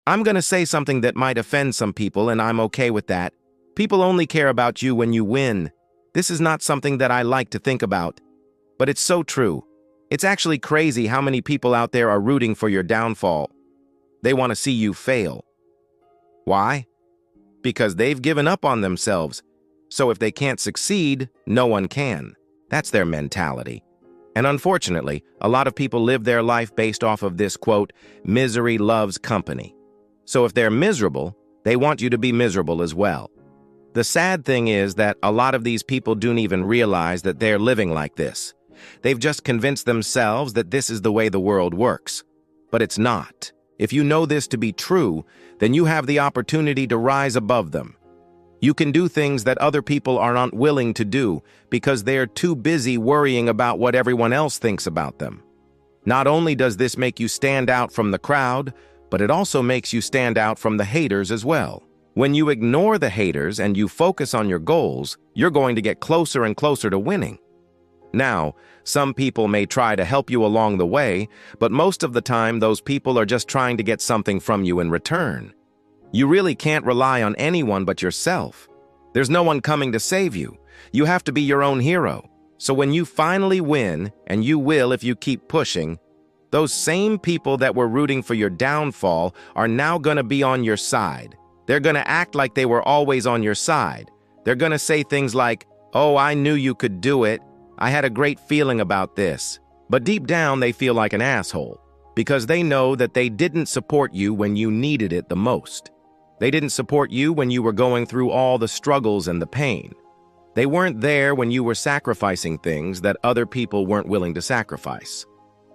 I'm gonna say something that might offend some people, and I'm okay with that. People only care about you when you win. This is not something that I like to think about, but it's so true. It's actually crazy how many people out there are rooting for your downfall. They want to see you fail. Why? Because they've given up on themselves. So if they can't succeed, no one can. That's their mentality. And unfortunately, a lot of people live their life based off of this quote, misery loves company. So if they're miserable, they want you to be miserable as well. The sad thing is that a lot of these people don't even realize that they're living like this. They've just convinced themselves that this is the way the world works. But it's not. If you know this to be true, then you have the opportunity to rise above them. You can do things that other people are not willing to do because they're too busy worrying about what everyone else thinks about them. Not only does this make you stand out from the crowd, but it also makes you stand out from the haters as well. When you ignore the haters and you focus on your goals, you're going to get closer and closer to winning. Now, some people may try to help you along the way, but most of the time those people are just trying to get something from you in return. You really can't rely on anyone but yourself. There's no one coming to save you. You have to be your own hero. So when you finally win, and you will if you keep pushing, those same people that were rooting for your downfall are now going to be on your side. They're going to act like they were always on your side. They're going to say things like, "Oh, I knew you could do it. I had a great feeling about this." But deep down, they feel like an asshole because they know that they didn't support you when you needed it the most. They didn't support you when you were going through all the struggles and the pain. They weren't there when you were sacrificing things that other people weren't willing to sacrifice.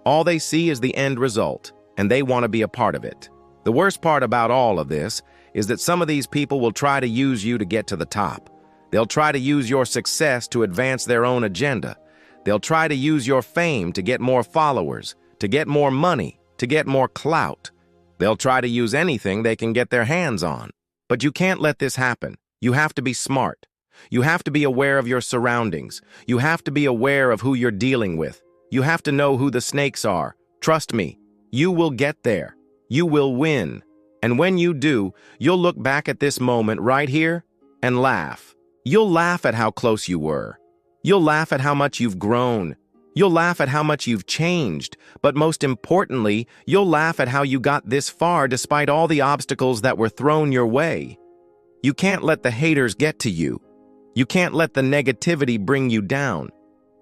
All they see is the end result, and they want to be a part of it. The worst part about all of this is that some of these people will try to use you to get to the top. They'll try to use your success to advance their own agenda. They'll try to use your fame to get more followers, to get more money, to get more clout. They'll try to use anything they can get their hands on. But you can't let this happen. You have to be smart. You have to be aware of your surroundings. You have to be aware of who you're dealing with. You have to know who the snakes are. Trust me, you will get there. You will win. And when you do, you'll look back at this moment right here and laugh. You'll laugh at how close you were. You'll laugh at how much you've grown. You'll laugh at how much you've changed, but most importantly, you'll laugh at how you got this far despite all the obstacles that were thrown your way. You can't let the haters get to you. You can't let the negativity bring you down.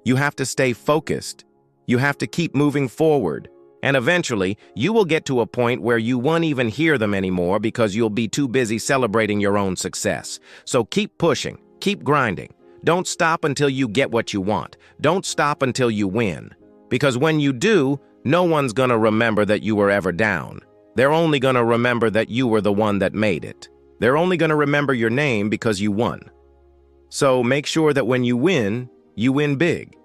You have to stay focused. You have to keep moving forward. And eventually, you will get to a point where you won't even hear them anymore because you'll be too busy celebrating your own success. So keep pushing, keep grinding. Don't stop until you get what you want. Don't stop until you win. Because when you do, no one's gonna remember that you were ever down. They're only gonna remember that you were the one that made it. They're only gonna remember your name because you won. So make sure that when you win big.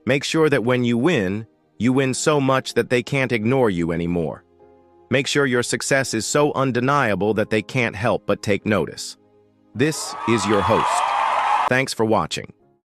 Make sure that when you win so much that they can't ignore you anymore. Make sure your success is so undeniable that they can't help but take notice. This is your host. Thanks for watching.